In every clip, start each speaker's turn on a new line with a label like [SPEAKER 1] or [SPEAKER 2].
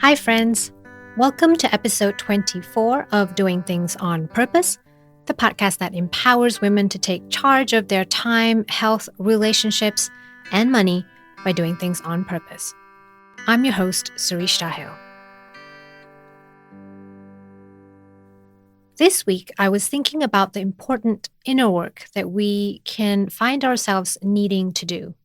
[SPEAKER 1] Hi, friends. Welcome to episode 24 of Doing Things on Purpose, the podcast that empowers women to take charge of their time, health, relationships, and money by doing things on purpose. I'm your host, Suristahel. This week, I was thinking about the important inner work that we can find ourselves needing to do.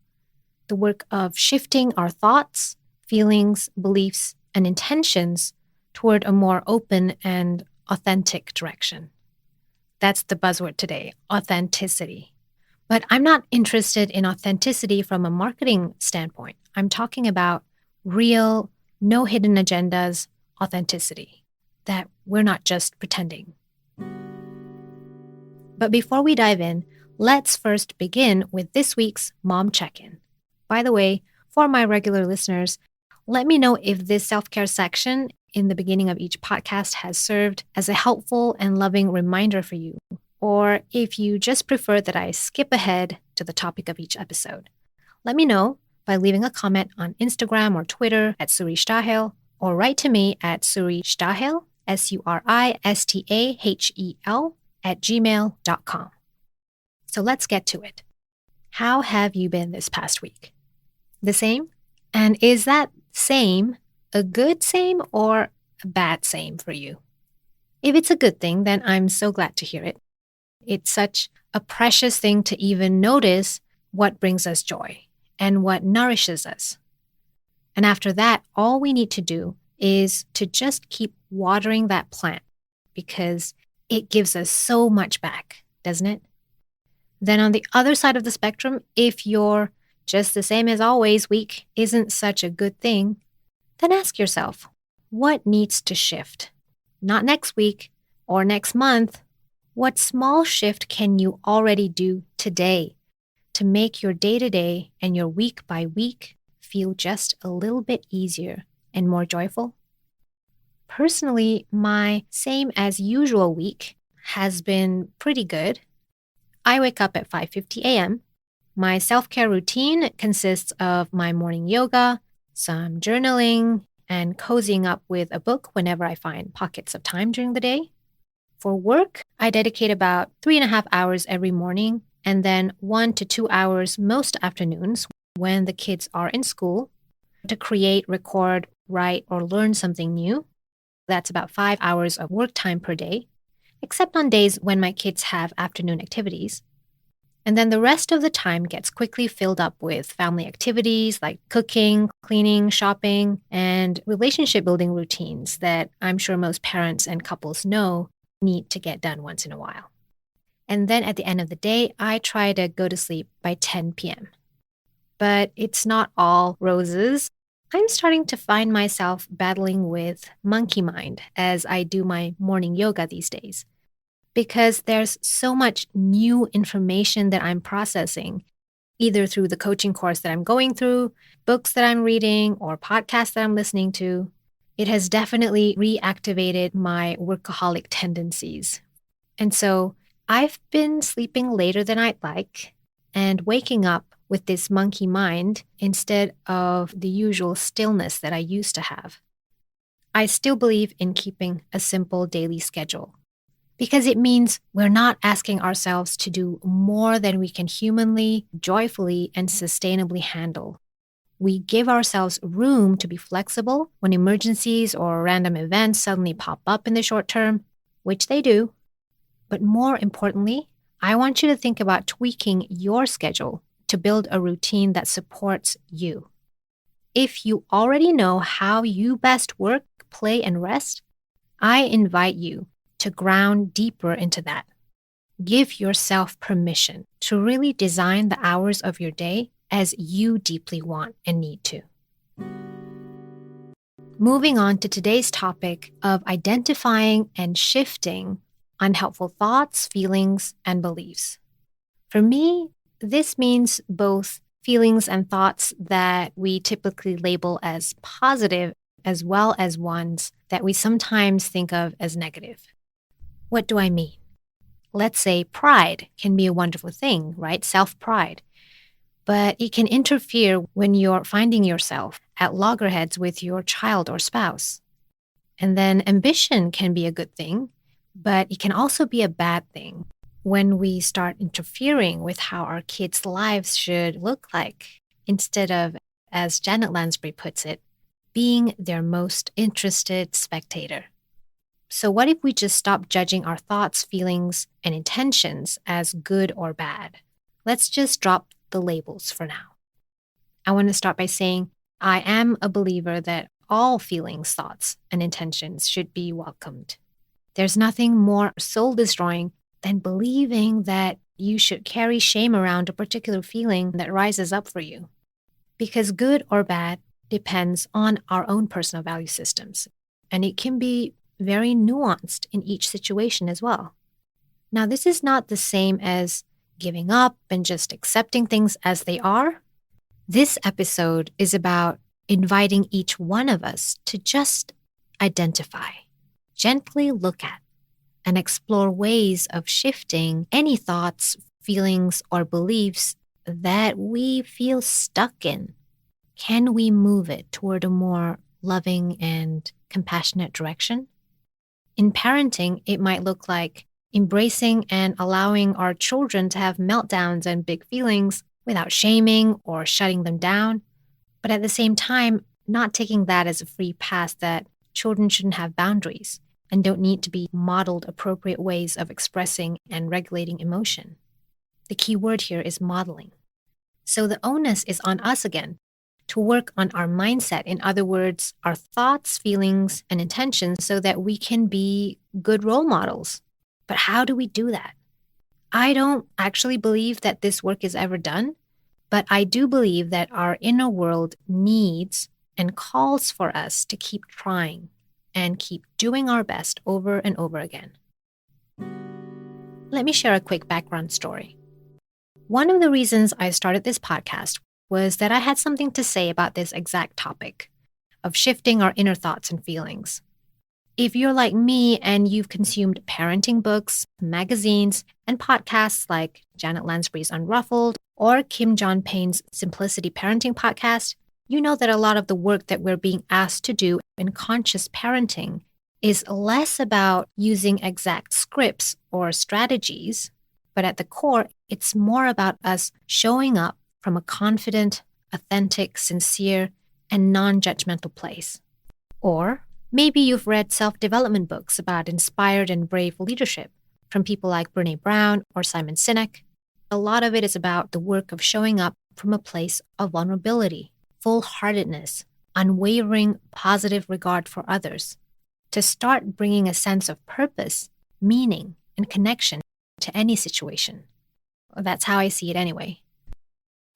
[SPEAKER 1] The work of shifting our thoughts, feelings, beliefs, and intentions toward a more open and authentic direction. That's the buzzword today, authenticity. But I'm not interested in authenticity from a marketing standpoint. I'm talking about real, no hidden agendas authenticity, that we're not just pretending. But before we dive in, let's first begin with this week's Mom Check-in. By the way, for my regular listeners, let me know if this self-care section in the beginning of each podcast has served as a helpful and loving reminder for you, or if you just prefer that I skip ahead to the topic of each episode. Let me know by leaving a comment on Instagram or Twitter at suristahel, or write to me at suristahel, suristahel, @gmail.com. So let's get to it. How have you been this past week? The same? And is that same a good same or a bad same for you? If it's a good thing, then I'm so glad to hear it. It's such a precious thing to even notice what brings us joy and what nourishes us. And after that, all we need to do is to just keep watering that plant because it gives us so much back, doesn't it? Then on the other side of the spectrum, if your just the same as always week isn't such a good thing, then ask yourself, what needs to shift? Not next week or next month. What small shift can you already do today to make your day-to-day and your week-by-week feel just a little bit easier and more joyful? Personally, my same as usual week has been pretty good. I wake up at 5:50 a.m. My self-care routine consists of my morning yoga, some journaling, and cozying up with a book whenever I find pockets of time during the day. For work, I dedicate about 3.5 hours every morning and then 1 to 2 hours most afternoons when the kids are in school to create, record, write, or learn something new. That's about 5 hours of work time per day, except on days when my kids have afternoon activities. And then the rest of the time gets quickly filled up with family activities like cooking, cleaning, shopping, and relationship building routines that I'm sure most parents and couples know need to get done once in a while. And then at the end of the day, I try to go to sleep by 10 p.m. But it's not all roses. I'm starting to find myself battling with monkey mind as I do my morning yoga these days, because there's so much new information that I'm processing, either through the coaching course that I'm going through, books that I'm reading, or podcasts that I'm listening to. It has definitely reactivated my workaholic tendencies. And so I've been sleeping later than I'd like and waking up with this monkey mind instead of the usual stillness that I used to have. I still believe in keeping a simple daily schedule, because it means we're not asking ourselves to do more than we can humanly, joyfully, and sustainably handle. We give ourselves room to be flexible when emergencies or random events suddenly pop up in the short term, which they do. But more importantly, I want you to think about tweaking your schedule to build a routine that supports you. If you already know how you best work, play, and rest, I invite you to ground deeper into that. Give yourself permission to really design the hours of your day as you deeply want and need to. Moving on to today's topic of identifying and shifting unhelpful thoughts, feelings, and beliefs. For me, this means both feelings and thoughts that we typically label as positive, as well as ones that we sometimes think of as negative. What do I mean? Let's say pride can be a wonderful thing, right? Self-pride. but it can interfere when you're finding yourself at loggerheads with your child or spouse. And then ambition can be a good thing, but it can also be a bad thing when we start interfering with how our kids' lives should look like, instead of, as Janet Lansbury puts it, being their most interested spectator. So, what if we just stop judging our thoughts, feelings, and intentions as good or bad? Let's just drop the labels for now. I want to start by saying I am a believer that all feelings, thoughts, and intentions should be welcomed. There's nothing more soul destroying than believing that you should carry shame around a particular feeling that rises up for you. Because good or bad depends on our own personal value systems, and it can be very nuanced in each situation as well. Now, this is not the same as giving up and just accepting things as they are. This episode is about inviting each one of us to just identify, gently look at, and explore ways of shifting any thoughts, feelings, or beliefs that we feel stuck in. Can we move it toward a more loving and compassionate direction? In parenting, it might look like embracing and allowing our children to have meltdowns and big feelings without shaming or shutting them down, but at the same time, not taking that as a free pass that children shouldn't have boundaries and don't need to be modeled appropriate ways of expressing and regulating emotion. The key word here is modeling. So the onus is on us again to work on our mindset. In other words, our thoughts, feelings, and intentions so that we can be good role models. But how do we do that? I don't actually believe that this work is ever done, but I do believe that our inner world needs and calls for us to keep trying and keep doing our best over and over again. Let me share a quick background story. One of the reasons I started this podcast was that I had something to say about this exact topic of shifting our inner thoughts and feelings. If you're like me and you've consumed parenting books, magazines, and podcasts like Janet Lansbury's Unruffled or Kim John Payne's Simplicity Parenting podcast, you know that a lot of the work that we're being asked to do in conscious parenting is less about using exact scripts or strategies, but at the core, it's more about us showing up from a confident, authentic, sincere, and non-judgmental place. Or maybe you've read self-development books about inspired and brave leadership from people like Brené Brown or Simon Sinek. A lot of it is about the work of showing up from a place of vulnerability, full-heartedness, unwavering positive regard for others, to start bringing a sense of purpose, meaning, and connection to any situation. That's how I see it anyway.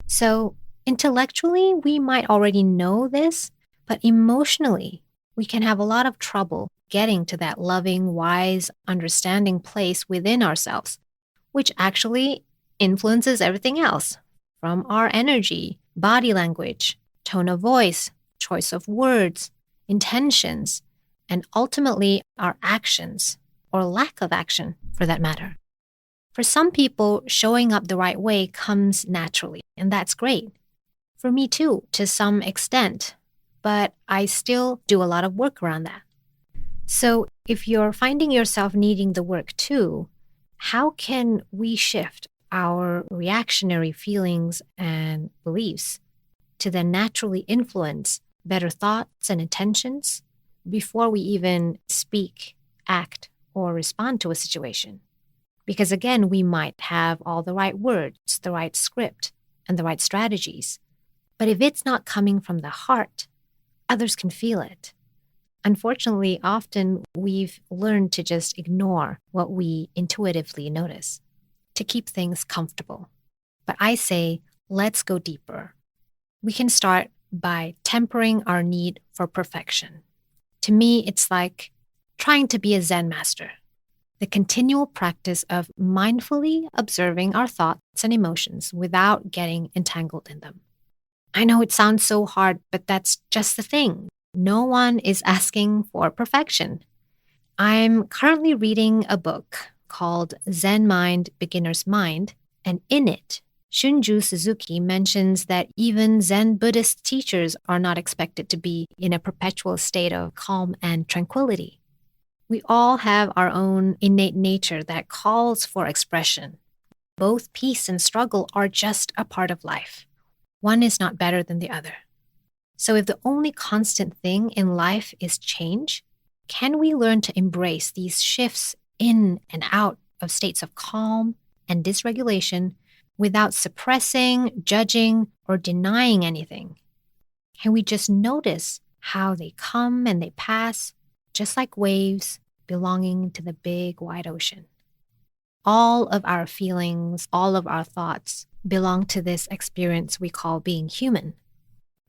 [SPEAKER 1] So intellectually, we might already know this, but emotionally, we can have a lot of trouble getting to that loving, wise, understanding place within ourselves, which actually influences everything else, from our energy, body language, tone of voice, choice of words, intentions, and ultimately our actions, or lack of action for that matter. For some people, showing up the right way comes naturally, and that's great. For me too, to some extent, but I still do a lot of work around that. So if you're finding yourself needing the work too, how can we shift our reactionary feelings and beliefs to then naturally influence better thoughts and intentions before we even speak, act, or respond to a situation? Because again, we might have all the right words, the right script, and the right strategies. But if it's not coming from the heart, others can feel it. Unfortunately, often we've learned to just ignore what we intuitively notice to keep things comfortable. But I say, let's go deeper. We can start by tempering our need for perfection. To me, it's like trying to be a Zen master. The continual practice of mindfully observing our thoughts and emotions without getting entangled in them. I know it sounds so hard, but that's just the thing. No one is asking for perfection. I'm currently reading a book called Zen Mind, Beginner's Mind, and in it, Shunju Suzuki mentions that even Zen Buddhist teachers are not expected to be in a perpetual state of calm and tranquility. We all have our own innate nature that calls for expression. Both peace and struggle are just a part of life. One is not better than the other. So if the only constant thing in life is change, can we learn to embrace these shifts in and out of states of calm and dysregulation without suppressing, judging, or denying anything? Can we just notice how they come and they pass, just like waves belonging to the big wide ocean? All of our feelings, all of our thoughts belong to this experience we call being human.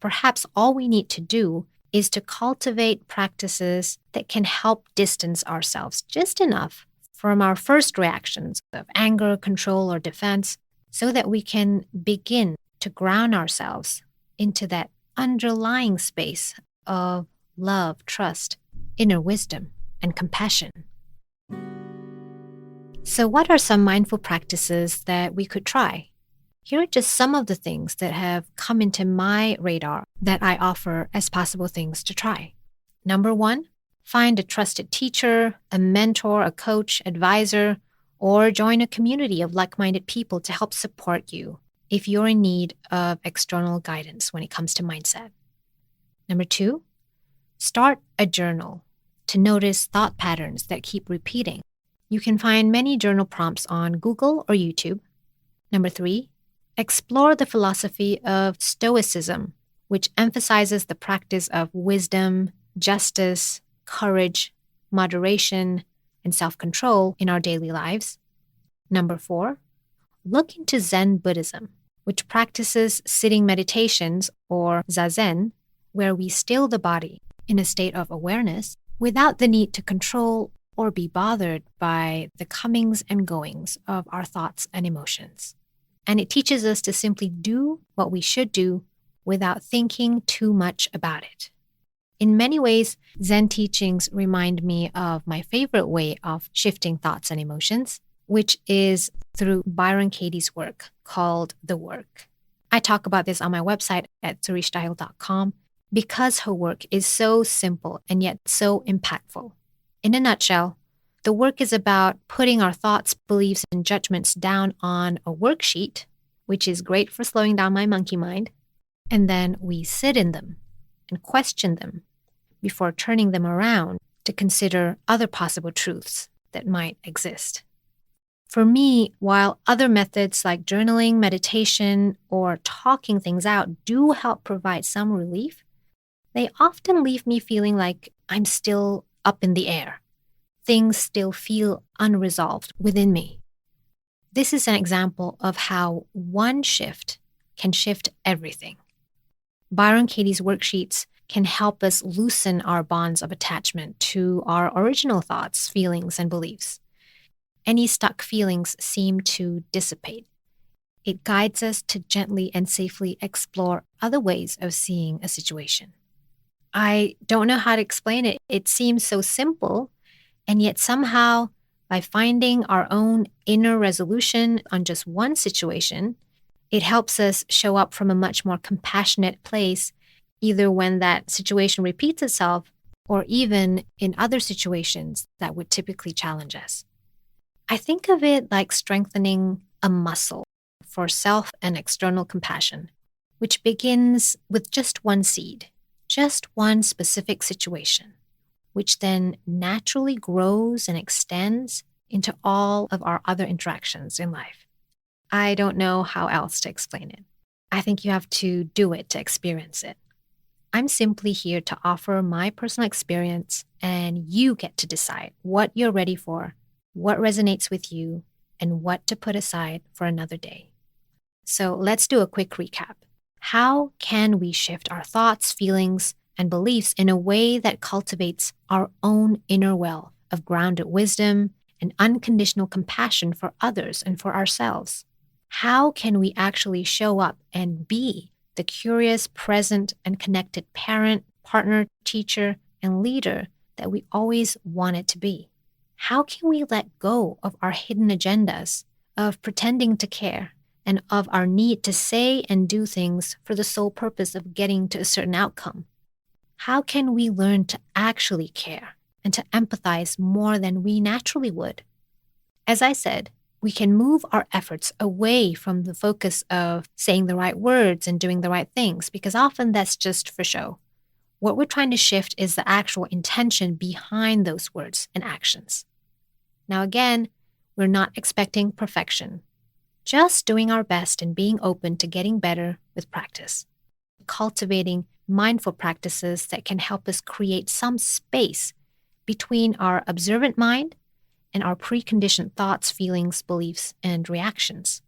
[SPEAKER 1] Perhaps all we need to do is to cultivate practices that can help distance ourselves just enough from our first reactions of anger, control, or defense so that we can begin to ground ourselves into that underlying space of love, trust, inner wisdom, and compassion. So, what are some mindful practices that we could try? Here are just some of the things that have come into my radar that I offer as possible things to try. Number 1, find a trusted teacher, a mentor, a coach, advisor, or join a community of like-minded people to help support you if you're in need of external guidance when it comes to mindset. Number 2, start a journal to notice thought patterns that keep repeating. You can find many journal prompts on Google or YouTube. Number 3, explore the philosophy of Stoicism, which emphasizes the practice of wisdom, justice, courage, moderation, and self-control in our daily lives. Number 4, look into Zen Buddhism, which practices sitting meditations or zazen, where we still the body in a state of awareness without the need to control or be bothered by the comings and goings of our thoughts and emotions. And it teaches us to simply do what we should do without thinking too much about it. In many ways, Zen teachings remind me of my favorite way of shifting thoughts and emotions, which is through Byron Katie's work called The Work. I talk about this on my website at suristahel.com because her work is so simple and yet so impactful. In a nutshell, the work is about putting our thoughts, beliefs, and judgments down on a worksheet, which is great for slowing down my monkey mind, and then we sit in them and question them before turning them around to consider other possible truths that might exist. For me, while other methods like journaling, meditation, or talking things out do help provide some relief, they often leave me feeling like I'm still up in the air. Things still feel unresolved within me. This is an example of how one shift can shift everything. Byron Katie's worksheets can help us loosen our bonds of attachment to our original thoughts, feelings, and beliefs. Any stuck feelings seem to dissipate. It guides us to gently and safely explore other ways of seeing a situation. I don't know how to explain it. It seems so simple, and yet somehow, by finding our own inner resolution on just one situation, it helps us show up from a much more compassionate place, either when that situation repeats itself or even in other situations that would typically challenge us. I think of it like strengthening a muscle for self and external compassion, which begins with just one seed, just one specific situation, which then naturally grows and extends into all of our other interactions in life. I don't know how else to explain it. I think you have to do it to experience it. I'm simply here to offer my personal experience, and you get to decide what you're ready for, what resonates with you, and what to put aside for another day. So let's do a quick recap. How can we shift our thoughts, feelings, and beliefs in a way that cultivates our own inner well of grounded wisdom and unconditional compassion for others and for ourselves? How can we actually show up and be the curious, present, and connected parent, partner, teacher, and leader that we always wanted to be? How can we let go of our hidden agendas of pretending to care and of our need to say and do things for the sole purpose of getting to a certain outcome. How can we learn to actually care and to empathize more than we naturally would? As I said, we can move our efforts away from the focus of saying the right words and doing the right things, because often that's just for show. What we're trying to shift is the actual intention behind those words and actions. Now, again, we're not expecting perfection, just doing our best and being open to getting better with practice, cultivating mindful practices that can help us create some space between our observant mind and our preconditioned thoughts, feelings, beliefs, and reactions.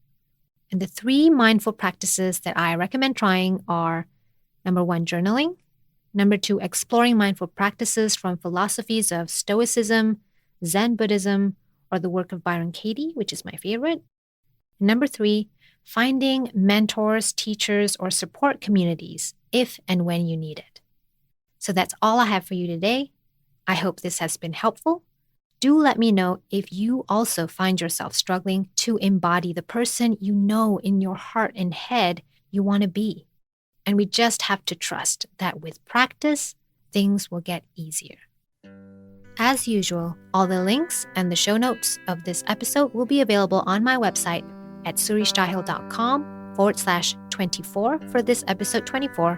[SPEAKER 1] And the 3 mindful practices that I recommend trying are: number 1, journaling; number 2, exploring mindful practices from philosophies of Stoicism, Zen Buddhism, or the work of Byron Katie, which is my favorite; and number 3, finding mentors, teachers, or support communities if and when you need it. So that's all I have for you today. I hope this has been helpful. Do let me know if you also find yourself struggling to embody the person you know in your heart and head you want to be. And we just have to trust that with practice, things will get easier. As usual, all the links and the show notes of this episode will be available on my website at suristahel.com/24 for this episode 24.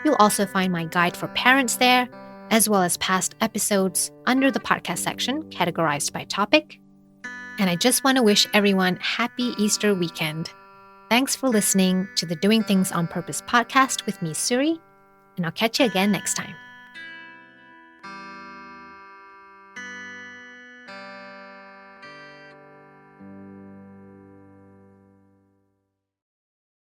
[SPEAKER 1] You'll also find my guide for parents there, as well as past episodes under the podcast section categorized by topic. And I just want to wish everyone happy Easter weekend. Thanks for listening to the Doing Things on Purpose podcast with me, Suri, and I'll catch you again next time.